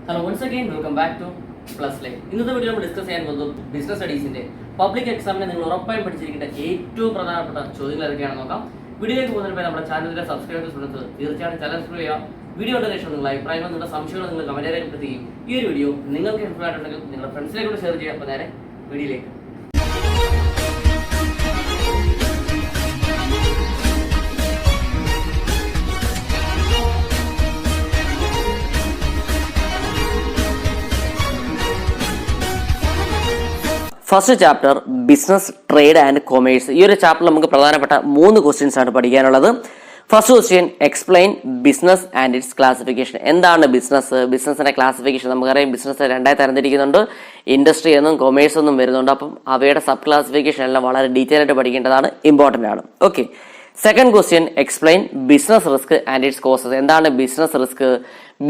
Hello, once again, welcome back to Plus Life. ഇന്നത്തെ video നമ്മൾ discuss ചെയ്യാൻ പോകുന്നത് ബിസിനസ് സ്റ്റഡീസിന്റെ പബ്ലിക് എക്സാമിനെ നിങ്ങൾ ഉറപ്പായും പഠിച്ചിരിക്കേണ്ട ഏറ്റവും പ്രധാനപ്പെട്ട ചോദ്യങ്ങൾ ഏതൊക്കെയാണെന്ന് നോക്കാം. വീഡിയോയിലേക്ക് പോകുന്നതിന് നമ്മുടെ ചാനലിലെ സബ്സ്ക്രൈബേഴ്സ് ഉള്ളത് തീർച്ചയായും ചാനൽ സബ്സ്ക്രൈബ് ചെയ്യുക. വീഡിയോ കണ്ട ശേഷം നിങ്ങൾ അഭിപ്രായങ്ങൾ നിങ്ങളുടെ സംശയങ്ങൾ നിങ്ങൾ കമന്റ് രേഖപ്പെടുത്തുകയും ഈ ഒരു വീഡിയോ നിങ്ങൾക്ക് ഹെൽപ്ഫുൾ ആയിട്ടുണ്ടെങ്കിൽ നിങ്ങളുടെ ഫ്രണ്ട്സിലേക്ക് ഷെയർ ചെയ്യുക. അപ്പോൾ നേരെ വീഡിയോയിലേക്ക്. First chapter business trade and commerce. ഈ ഒരു ചാപ്റ്ററിൽ നമുക്ക് പ്രധാനപ്പെട്ട 3 ക്വസ്റ്റ്യൻസ് ആണ് പഠിക്കാനുള്ളത്. First question, explain business and it's classification. എന്താണ് ബിസിനസ്? ബിസിനസിന്റെ ക്ലാസിഫിക്കേഷൻ നമുക്കറിയാം. ബിസിനസ് രണ്ടായി തരംതിരിക്കുന്നുണ്ട്, ഇൻഡസ്ട്രി എന്നും കൊമേഴ്സ് എന്നും വരുന്നുണ്ട്. അപ്പം അവയുടെ സബ് ക്ലാസിഫിക്കേഷൻ എല്ലാം വളരെ ഡീറ്റെയിൽ ആയിട്ട് പഠിക്കേണ്ടതാണ്, ഇമ്പോർട്ടൻ്റ് ആണ്. Okay. Second question, explain business risk and it's causes. എന്താണ് ബിസിനസ് റിസ്ക്?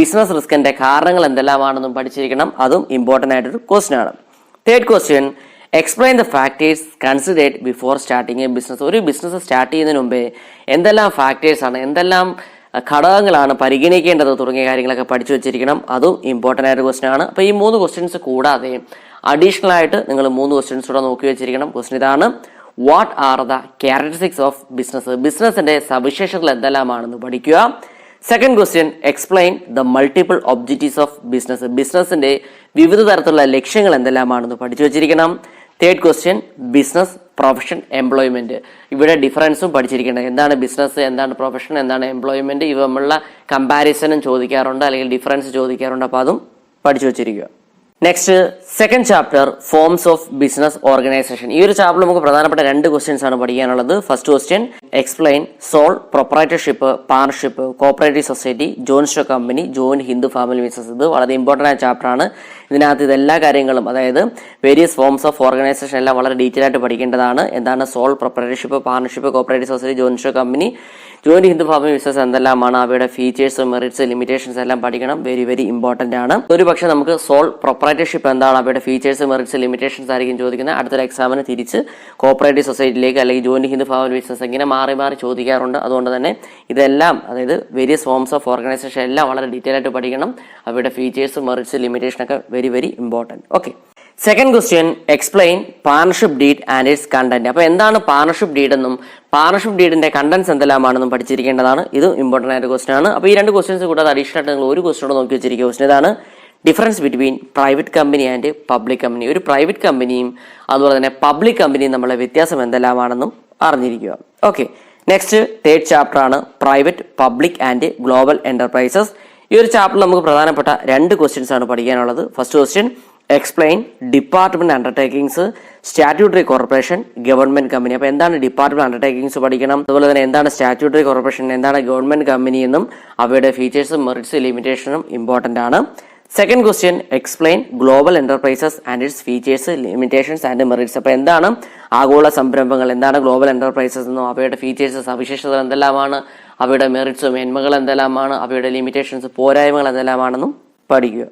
ബിസിനസ് റിസ്കിന്റെ കാരണങ്ങൾ എന്തെല്ലാമാണെന്നും പഠിച്ചിരിക്കണം, അതും ഇമ്പോർട്ടൻ്റ് ആയിട്ടൊരു ക്വസ്റ്റ്യൻ ആണ്. Third question, explain the factors considered before starting A business. ഒരു ബിസിനസ് സ്റ്റാർട്ട് ചെയ്യുന്നതിന് മുമ്പേ എന്തെല്ലാം ഫാക്ടേഴ്സ് ആണ്, എന്തെല്ലാം ഘടകങ്ങളാണ് പരിഗണിക്കേണ്ടത് തുടങ്ങിയ കാര്യങ്ങളൊക്കെ പഠിച്ചു വെച്ചിരിക്കണം, അതും ഇമ്പോർട്ടൻ്റ് ആയിട്ട് ക്വസ്റ്റ്യൻ ആണ്. അപ്പോൾ ഈ 3 ക്വസ്റ്റ്യൻസ് കൂടാതെ അഡീഷണൽ ആയിട്ട് നിങ്ങൾ 3 ക്വസ്റ്റ്യൻസ് കൂടെ നോക്കി വെച്ചിരിക്കണം. ക്വസ്റ്റ്യൻ ഇതാണ്: what are the characteristics of business? ബിസിനസിന്റെ സവിശേഷതകൾ എന്തെല്ലാമാണെന്ന് പഠിക്കുക. Second question, explain the multiple objectives of business. ബിസിനസിന്റെ വിവിധ തരത്തിലുള്ള ലക്ഷ്യങ്ങൾ എന്തെല്ലാമാണെന്ന് പഠിച്ചു വെച്ചിരിക്കണം. Third question, business profession employment. ഇവിടെ ഡിഫറൻസും പഠിച്ചിരിക്കണം. എന്താണ് ബിസിനസ്, എന്താണ് പ്രൊഫഷൻ, എന്താണ് എംപ്ലോയ്മെന്റ്, ഇവ തമ്മിലുള്ള കമ്പാരിസണും ചോദിക്കാറുണ്ട്, അല്ലെങ്കിൽ ഡിഫറൻസ് ചോദിക്കാറുണ്ട്. അപ്പോൾ അതും പഠിച്ചു വെച്ചിരിക്കുക. Next, second chapter, forms of business organisation. ഈ ഒരു ചാപ്റ്ററിൽ നമുക്ക് പ്രധാനപ്പെട്ട 2 ക്വസ്റ്റ്യൻസ് ആണ് പഠിക്കാനുള്ളത്. First question, explain soul proprietorship, partnership, cooperative society, joint stock company, joint Hindu family business. ഇത് വളരെ ഇമ്പോർട്ടൻ്റ് ആയ ചാപ്റ്റർ ആണ്. ഇതിനകത്ത് ഇതെല്ലാ കാര്യങ്ങളും, അതായത് വേരിയസ് ഫോംസ് ഓഫ് ഓർഗനൈസേഷൻ എല്ലാം വളരെ ഡീറ്റെയിൽ ആയിട്ട് പഠിക്കേണ്ടതാണ്. എന്താണ് soul proprietorship, partnership, cooperative society, joint stock company, joint Hindu family business എന്തെല്ലാമാണ്, അവയുടെ ഫീച്ചേഴ്സ്, മെറിറ്റ്സ്, ലിമിറ്റേഷൻസ് എല്ലാം പഠിക്കണം. വെരി വെരി ഇമ്പോർട്ടൻ്റ് ആണ്. ഒരു പക്ഷേ നമുക്ക് സോൾ പ്രൊപ്പറേറ്റർഷിപ്പ് എന്താണ്, അവയുടെ ഫീച്ചേഴ്സ്, മെറിറ്റ്സ്, ലിമിറ്റേഷൻസ് ആയിരിക്കും ചോദിക്കുന്നത്. അടുത്തൊരു എക്സാമിന് തിരിച്ച് കോപ്പറേറ്റീവ് സൊസൈറ്റിയിലേക്ക് അല്ലെങ്കിൽ ജോയിന്റ് ഹിന്ദു ഫാമിലി ബിസിനസ് ഇങ്ങനെ മാറി മാറി ചോദിക്കാറുണ്ട്. അതുകൊണ്ട് തന്നെ ഇതെല്ലാം, അതായത് വേരിയസ് ഫോംസ് ഓഫ് ഓർഗനൈസേഷൻ എല്ലാം വളരെ ഡീറ്റെയിൽ ആയിട്ട് പഠിക്കണം. അവയുടെ ഫീച്ചേഴ്സ്, മെറിറ്റ്സ്, ലിമിറ്റേഷൻ ഒക്കെ very very important. Okay. Second question, explain partnership deed and it's content. അപ്പോൾ എന്താണ് പാർട്ണർഷിപ്പ് ഡീഡ് എന്നും പാർട്ണർഷിപ്പ് ഡീഡിന്റെ കണ്ടന്റ്സ് എന്തെല്ലാമാണെന്നും പഠിച്ചിരിക്കേണ്ടതാണ്. ഇതും ഇമ്പോർട്ടൻ്റ് ആയിട്ട് ക്വസ്റ്റൻ ആണ്. അപ്പോൾ ഈ 2 ക്വസ്റ്റ്യൻസ് കൂടാതെ അഡീഷണൽ ആയിട്ട് നിങ്ങൾ ഒരു ക്വസ്റ്റൻ കൂടെ നോക്കി വെച്ചിരിക്കുക. ക്വസ്റ്റൻ ഇതാണ്: difference between private company and public company. ഒരു പ്രൈവറ്റ് കമ്പനിയും അതുപോലെ തന്നെ പബ്ലിക് കമ്പനിയും തമ്മിലുള്ള വ്യത്യാസം എന്തെല്ലാമാണെന്നും അറിഞ്ഞിരിക്കുക. ഓക്കെ. നെക്സ്റ്റ്, തേർഡ് ചാപ്റ്റർ ആണ് private, public and global enterprises. ഈ ഒരു ചാപ്റ്ററിൽ നമുക്ക് പ്രധാനപ്പെട്ട 2 ക്വസ്റ്റ്യൻസ് ആണ് പഠിക്കാനുള്ളത്. First question, explain department undertakings, statutory corporation, government company. അപ്പോൾ എന്താണ് ഡിപ്പാർട്ട്മെന്റ് അണ്ടർടേക്കിംഗ്സ് പഠിക്കണം. അതുപോലെ തന്നെ എന്താണ് സ്റ്റാറ്റ്യൂട്ടറി കോർപ്പറേഷൻ, എന്താണ് ഗവൺമെന്റ് കമ്പനി എന്നും അവയുടെ ഫീച്ചേഴ്സും മെറിറ്റ്സ്, ലിമിറ്റേഷനും ഇമ്പോർട്ടൻ്റ് ആണ്. Second question, explain global enterprises and its features, limitations and merits. അപ്പോൾ എന്താണ് ആഗോള സംരംഭങ്ങൾ, എന്താണ് ഗ്ലോബൽ എന്റർപ്രൈസസ് എന്നും അവയുടെ ഫീച്ചേഴ്സ്, സവിശേഷതകൾ എന്തെല്ലാമാണ്, അവയുടെ മെറിറ്റ്സും മേന്മകൾ എന്തെല്ലാമാണ്, അവയുടെ ലിമിറ്റേഷൻസ്, പോരായ്മകൾ എന്തെല്ലാമാണെന്നും പഠിക്കുക.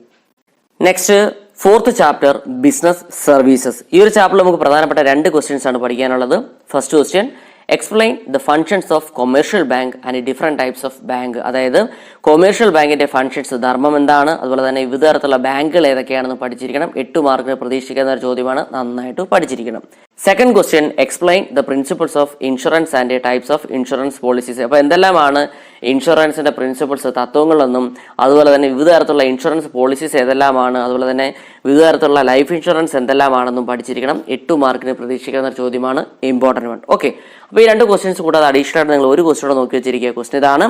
Next, fourth chapter, business services. ഈ ഒരു ചാപ്റ്ററിൽ നമുക്ക് പ്രധാനപ്പെട്ട 2 ക്വസ്റ്റ്യൻസ് ആണ് പഠിക്കാനുള്ളത്. First question, explain the functions of commercial bank and different types of bank. അതായത് കൊമേഴ്ഷ്യൽ ബാങ്കിന്റെ ഫങ്ഷൻസ്, ധർമ്മം എന്താണ്, അതുപോലെ തന്നെ വിവിധ തരത്തിലുള്ള ബാങ്കുകൾ ഏതൊക്കെയാണെന്ന് പഠിച്ചിരിക്കണം. 8 മാർക്കിന് പ്രതീക്ഷിക്കുന്ന ഒരു ചോദ്യമാണ്, നന്നായിട്ട് പഠിച്ചിരിക്കണം. Second question, explain the principles of insurance and types of insurance policies. അപ്പോൾ എന്തെല്ലാമാണ് ഇൻഷുറൻസിന്റെ പ്രിൻസിപ്പിൾസ്, തത്വങ്ങളെന്നും അതുപോലെ തന്നെ വിവിധ തരത്തിലുള്ള ഇൻഷുറൻസ് പോളിസീസ് ഏതെല്ലാമാണ്, അതുപോലെ തന്നെ വിവിധ തരത്തിലുള്ള ലൈഫ് ഇൻഷുറൻസ് എന്തെല്ലാമാണെന്നും പഠിച്ചിരിക്കണം. 8 മാർക്കിന് പ്രതീക്ഷിക്കുന്ന ഒരു ചോദ്യമാണ്, ഇമ്പോർട്ടൻ്റ് ആണ്. ഓക്കെ. അപ്പോൾ ഈ 2 ക്വസ്റ്റ്യൻസ് കൂടാതെ അഡീഷണൽ ആയിട്ട് നിങ്ങൾ ഒരു ക്വസ്റ്റ്യൻ നോക്കി വെച്ചിരിക്കുക. ക്വസ്റ്റ്യൻ ഇതാണ്: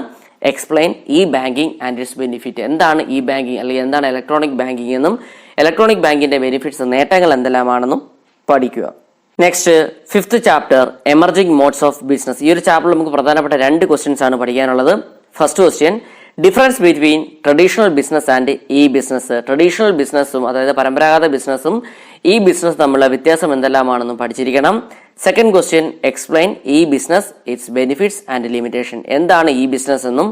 explain E banking and it's benefit. എന്താണ് ഇ ബാങ്കിങ്, അല്ലെങ്കിൽ എന്താണ് ഇലക്ട്രോണിക് ബാങ്കിങ് എന്നും ഇലക്ട്രോണിക് ബാങ്കിന്റെ ബെനിഫിറ്റ്സ്, നേട്ടങ്ങൾ എന്തെല്ലാമാണെന്നും പഠിക്കുക. Next, fifth chapter, emerging modes of business. ഈ ഒരു ചാപ്റ്ററിൽ നമുക്ക് പ്രധാനപ്പെട്ട 2 ക്വസ്റ്റ്യൻസ് ആണ് പഠിക്കാനുള്ളത്. First question, difference between traditional business and E business. Traditional ബിസിനസ്സും അതായത് പരമ്പരാഗത ബിസിനസ്സും ഈ ബിസിനസ് തമ്മിലുള്ള വ്യത്യാസം എന്തെല്ലാമാണെന്നും പഠിച്ചിരിക്കണം. Second question, explain E business, it's benefits and limitation. എന്താണ് ഈ ബിസിനസ് എന്നും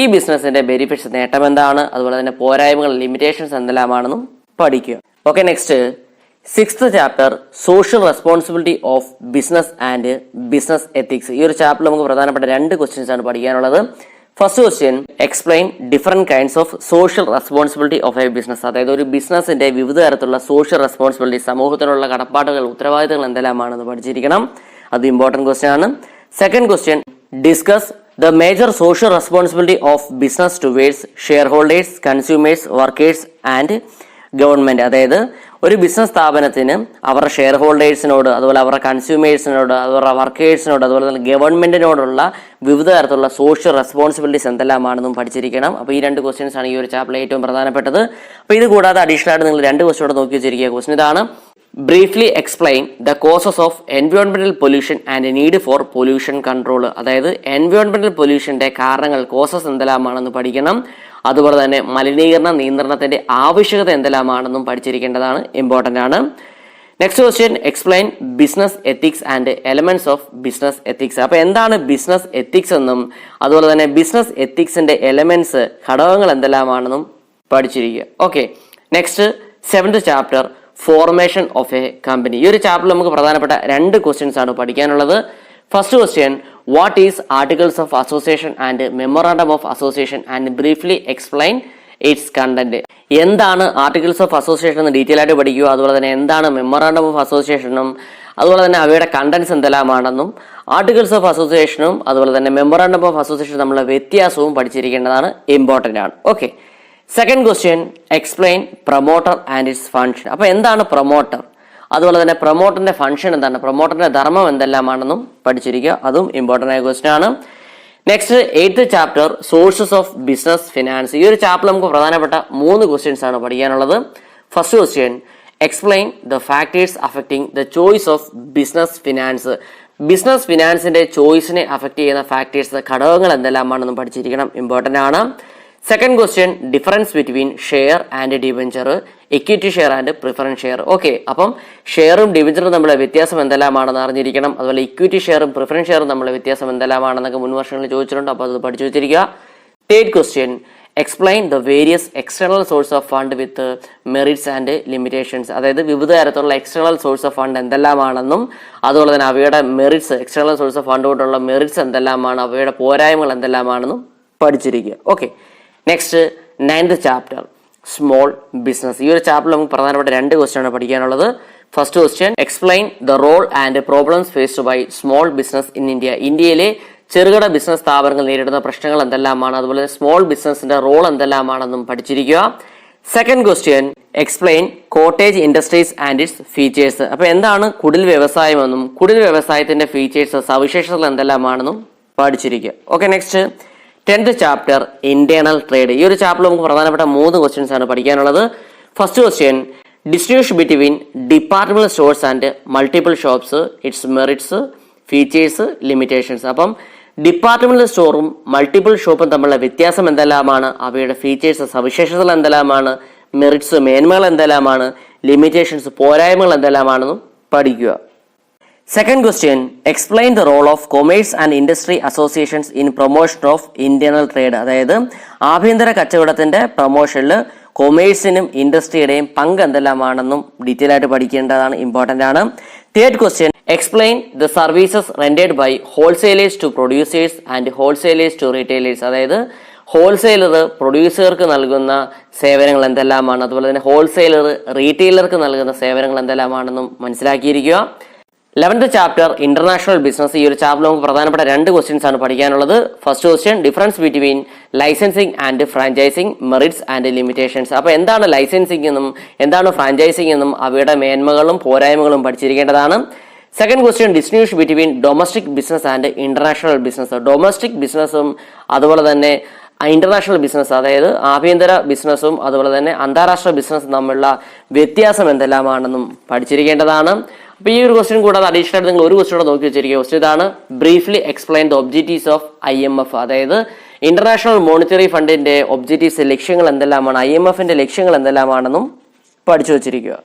ഈ ബിസിനസിന്റെ ബെനിഫിറ്റ്സ്, നേട്ടം എന്താണ്, അതുപോലെ തന്നെ പോരായ്മകൾ, ലിമിറ്റേഷൻസ് എന്തെല്ലാമാണെന്നും പഠിക്കുക. Okay. Next, sixth chapter, social responsibility of business and business ethics. ഈ ഒരു ചാപ്റ്ററിൽ നമുക്ക് പ്രധാനപ്പെട്ട 2 ക്വസ്റ്റ്യൻസ് ആണ് പഠിക്കാനുള്ളത്. First question explain different kinds of social responsibility of A business. അതായത് ഒരു ബിസിനസിന്റെ വിവിധ തരത്തിലുള്ള സോഷ്യൽ റെസ്പോൺസിബിലിറ്റി, സമൂഹത്തിനുള്ള കടപ്പാടുകൾ, ഉത്തരവാദിത്തങ്ങൾ എന്തെല്ലാമാണെന്ന് പഠിച്ചിരിക്കണം. അത് ഇമ്പോർട്ടന്റ് ക്വസ്റ്റ്യൻ ആണ്. Second question discuss the major social responsibility of business towards share holders, consumers, workers and government. അതായത് ഒരു ബിസിനസ് സ്ഥാപനത്തിന് അവരുടെ ഷെയർ ഹോൾഡേഴ്സിനോട്, അതുപോലെ അവരുടെ കൺസ്യൂമേഴ്സിനോട്, അവരുടെ വർക്കേഴ്സിനോട്, അതുപോലെ തന്നെ ഗവൺമെന്റിനോടുള്ള വിവിധ തരത്തിലുള്ള സോഷ്യൽ റെസ്പോൺസിബിലിറ്റീസ് എന്തെല്ലാമാണെന്നും പഠിച്ചിരിക്കണം. അപ്പോൾ ഈ രണ്ട് ക്വസ്റ്റ്യൻസ് ആണ് ഈ ഒരു ചാപ്റ്ററിലെ ഏറ്റവും പ്രധാനപ്പെട്ടത്. അപ്പോൾ ഇത് കൂടാതെ അഡീഷണൽ ആയിട്ട് നിങ്ങൾ രണ്ട് ക്വസ്റ്റ്യൻ നോക്കി വെച്ചിരിക്കുക. ക്വസ്റ്റ്യൻ ഇതാണ്: briefly explain the causes of എൻവയോൺമെന്റൽ pollution and need for pollution control. അതായത് എൻവയോൺമെന്റൽ പൊല്യൂഷന്റെ കാരണങ്ങൾ, കോസസ് എന്തെല്ലാമാണെന്ന് പഠിക്കണം. അതുപോലെ തന്നെ മലിനീകരണ നിയന്ത്രണത്തിന്റെ ആവശ്യകത എന്തെല്ലാമാണെന്നും പഠിച്ചിരിക്കേണ്ടതാണ്, ഇമ്പോർട്ടന്റ് ആണ്. Next question explain business ethics and elements of business ethics. അപ്പൊ എന്താണ് ബിസിനസ് എത്തിക്സ് എന്നും അതുപോലെ തന്നെ ബിസിനസ് എത്തിക്സിന്റെ എലമെന്റ്സ്, ഘടകങ്ങൾ എന്തെല്ലാമാണെന്നും പഠിച്ചിരിക്കുക. Okay, next 7th chapter formation of a company. ഈ ഒരു ചാപ്റ്ററിൽ നമുക്ക് പ്രധാനപ്പെട്ട രണ്ട് ക്വസ്റ്റ്യൻസ് ആണ് പഠിക്കാനുള്ളത്. First question what is articles of association and memorandum of association and briefly explain its content. എന്താണ് ആർട്ടിക്കിൾസ് ഓഫ് അസോസിയേഷൻ എന്ന് ഡീറ്റെയിൽ ആയിട്ട് പഠിക്കുക. അതുപോലെ തന്നെ എന്താണ് മെമ്മോറാണ്ടം ഓഫ് അസോസിയേഷനും അതുപോലെ തന്നെ അവയുടെ കണ്ടന്റ്സ് എന്തെല്ലാമാണെന്നും ആർട്ടിക്കിൾസ് ഓഫ് അസോസിയേഷനും അതുപോലെ തന്നെ മെമ്മോറാണ്ടം ഓഫ് അസോസിയേഷൻ തമ്മിലുള്ള വ്യത്യാസവും പഠിച്ചിരിക്കേണ്ടതാണ്, ഇമ്പോർട്ടന്റ് ആണ്. Okay, second question explain promoter and it's function. അപ്പൊ എന്താണ് പ്രൊമോട്ടർ, അതുപോലെ തന്നെ പ്രൊമോട്ടറിന്റെ ഫംഗ്ഷൻ എന്താണ്, പ്രൊമോട്ടറിന്റെ ധർമ്മം എന്തെല്ലാമാണെന്നും പഠിച്ചിരിക്കുക. അതും ഇമ്പോർട്ടന്റ് ആയ ക്വസ്റ്റ്യൻ ആണ്. Next 8th chapter sources of business finance. ഈ ഒരു ചാപ്റ്റർ നമുക്ക് പ്രധാനപ്പെട്ട 3 ക്വസ്റ്റ്യൻസ് ആണ് പഠിക്കാനുള്ളത്. First question explain the factors affecting the choice of business finance. Business ഫിനാൻസിന്റെ ചോയ്സിനെ അഫക്ട് ചെയ്യുന്ന ഫാക്ടേഴ്സ്, ഘടകങ്ങൾ എന്തെല്ലാമാണെന്നും പഠിച്ചിരിക്കണം, ഇമ്പോർട്ടന്റ് ആണ്. Second question difference between share and debenture, equity share and preference share. Okay, അപ്പം ഷെയറും ഡിബെഞ്ചറും തമ്മിലുള്ള വ്യത്യാസം എന്തെല്ലാമാണെന്ന് അറിഞ്ഞിരിക്കണം. അതുപോലെ ഇക്വിറ്റി ഷെയറും പ്രിഫറൻസ് ഷെയറും തമ്മിലുള്ള വ്യത്യാസം എന്തെല്ലാമാണെന്നൊക്കെ മുൻ വർഷങ്ങളിൽ ചോദിച്ചിട്ടുണ്ട്. അപ്പോൾ അത് പഠിച്ചു വെച്ചിരിക്കുക. Third question explain the various external source of fund with merits and limitations. അതായത് വിവിധ തരത്തിലുള്ള എക്സ്റ്റേണൽ സോഴ്സ് ഓഫ് ഫണ്ട് എന്തെല്ലാമാണെന്നും അതുപോലെ തന്നെ അവയുടെ merits, external source of fund കൊണ്ടുള്ള മെറിറ്റ്സ് എന്തെല്ലാമാണ്, അവയുടെ പോരായ്മകൾ എന്തെല്ലാമാണെന്നും പഠിച്ചിരിക്കുക. Okay, next 9th chapter small business. ഈ ഒരു ചാപ്റ്ററിൽ നമുക്ക് പ്രധാനപ്പെട്ട 2 ക്വസ്റ്റ്യൻ ആണ് പഠിക്കാനുള്ളത്. First question explain the role and problems faced by small business in India. ഇന്ത്യയിലെ ചെറുകിട ബിസിനസ് സ്ഥാപനങ്ങൾ നേരിടുന്ന പ്രശ്നങ്ങൾ എന്തെല്ലാമാണ്, അതുപോലെ സ്മോൾ ബിസിനസിന്റെ റോൾ എന്തെല്ലാമാണെന്നും പഠിച്ചിരിക്കുക. Second question explain cottage industries and its features. അപ്പൊ എന്താണ് കുടിൽ വ്യവസായം എന്നും കുടിൽ വ്യവസായത്തിന്റെ ഫീച്ചേഴ്സ്, സവിശേഷതകൾ എന്തെല്ലാമാണെന്നും പഠിച്ചിരിക്കുക. Okay, next 10th chapter internal trade. ഈ ഒരു ചാപ്റ്ററിൽ നമുക്ക് പ്രധാനപ്പെട്ട 3 ക്വസ്റ്റ്യൻസ് ആണ് പഠിക്കാനുള്ളത്. First question distribution between departmental stores and multiple shops, its merits, features, limitations. അപ്പം ഡിപ്പാർട്ട്മെന്റൽ സ്റ്റോറും മൾട്ടിപ്പിൾ ഷോപ്പും തമ്മിലുള്ള വ്യത്യാസം എന്തെല്ലാമാണ്, അവയുടെ ഫീച്ചേഴ്സ്, സവിശേഷതകൾ എന്തെല്ലാമാണ്, മെറിറ്റ്സ്, മേന്മകൾ എന്തെല്ലാമാണ്, ലിമിറ്റേഷൻസ്, പോരായ്മകൾ എന്തെല്ലാമാണെന്നും പഠിക്കുക. Second question explain the role of commerce and industry associations in promotion of internal trade. അതായത് ആഭ്യന്തര കച്ചവടത്തിന്റെ പ്രൊമോഷനിൽ കൊമേഴ്സിനും ഇൻഡസ്ട്രിയുടെയും പങ്ക് എന്തെല്ലാമാണെന്നും ഡീറ്റെയിൽ ആയിട്ട് പഠിക്കേണ്ടതാണ്, ഇമ്പോർട്ടന്റ് ആണ്. Third question explain the services rendered by wholesalers to producers and wholesalers to retailers. അതായത് wholesaler പ്രൊഡ്യൂസർക്ക് നൽകുന്ന സേവനങ്ങൾ എന്തെല്ലാമാണ്, അതുപോലെ തന്നെ ഹോൾസെയിലർ റീറ്റെയിലർക്ക് നൽകുന്ന സേവനങ്ങൾ എന്തെല്ലാമാണെന്നും മനസ്സിലാക്കിയിരിക്കുക. 11th chapter international business. ഈ ഒരു ചാപ്റ്ററിൽ നമുക്ക് പ്രധാനപ്പെട്ട 2 ക്വസ്റ്റ്യൻസ് ആണ് പഠിക്കാനുള്ളത്. First question difference between licensing and franchising, merits and limitations. അപ്പോൾ എന്താണ് ലൈസൻസിങ് എന്നും എന്താണ് ഫ്രാഞ്ചൈസിങ് എന്നും അവയുടെ മേന്മകളും പോരായ്മകളും പഠിച്ചിരിക്കേണ്ടതാണ്. Second question distinguish between domestic business and international business. Domestic ബിസിനസ്സും അതുപോലെ തന്നെ ഇന്റർനാഷണൽ ബിസിനസ്, അതായത് ആഭ്യന്തര ബിസിനസ്സും അതുപോലെ തന്നെ അന്താരാഷ്ട്ര ബിസിനസ്സും തമ്മിലുള്ള വ്യത്യാസം എന്തെല്ലാമാണെന്നും പഠിച്ചിരിക്കേണ്ടതാണ്. അപ്പോൾ ഈ ഒരു ക്വസ്റ്റ്യൻ കൂടാതെ അഡീഷണൽ ആയിട്ട് നിങ്ങൾ ഒരു ക്വസ്റ്റ്യൻ കൂടെ നോക്കി വെച്ചിരിക്കുക. ക്വസ്റ്റ്യൻ ഇതാണ്: briefly explain the objectives of IMF. അതായത് ഇന്റർനാഷണൽ മോണിറ്ററി ഫണ്ടിന്റെ ഒബ്ജക്റ്റീവ്സ്, ലക്ഷ്യങ്ങൾ എന്തെല്ലാമാണ്, IMFന്റെ ലക്ഷ്യങ്ങൾ എന്തെല്ലാമാണെന്നും പഠിച്ചു വെച്ചിരിക്കുക.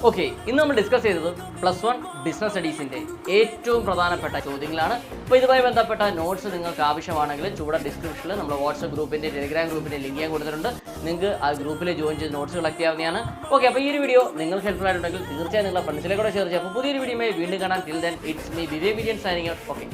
ഓക്കെ, ഇന്ന് നമ്മൾ ഡിസ്കസ് ചെയ്തത് +1 ബിസിനസ് സ്റ്റഡീസിന്റെ ഏറ്റവും പ്രധാനപ്പെട്ട ചോദ്യങ്ങളാണ്. അപ്പോൾ ഇതുമായി ബന്ധപ്പെട്ട നോട്ട്സ് നിങ്ങൾക്ക് ആവശ്യമാണെങ്കിൽ ചൂടെ ഡിസ്ക്രിപ്ഷനിൽ നമ്മുടെ വാട്സ്ആപ്പ് ഗ്രൂപ്പിന്റെ, ടെലിഗ്രാം ഗ്രൂപ്പിന്റെ ലിങ്ക് ഞാൻ കൊടുത്തിട്ടുണ്ട്. നിങ്ങൾക്ക് ആ ഗ്രൂപ്പിൽ ജോയിൻ ചെയ്ത് നോട്ട്സ് കളക്ട് ചെയ്യാവുന്നതാണ്. ഓക്കെ, അപ്പോൾ ഈ ഒരു വീഡിയോ നിങ്ങൾക്ക് ഹെൽപ്ഫുൾ ആയിട്ടുണ്ടെങ്കിൽ തീർച്ചയായും നിങ്ങളുടെ ഫ്രണ്ട്സിലേക്ക് കൂടെ ഷെയർ ചെയ്യുക. അപ്പോൾ പുതിയൊരു വീഡിയോയുമായി വീണ്ടും കാണാം. Till then it's me Vivek Vijayan signing out. Okay.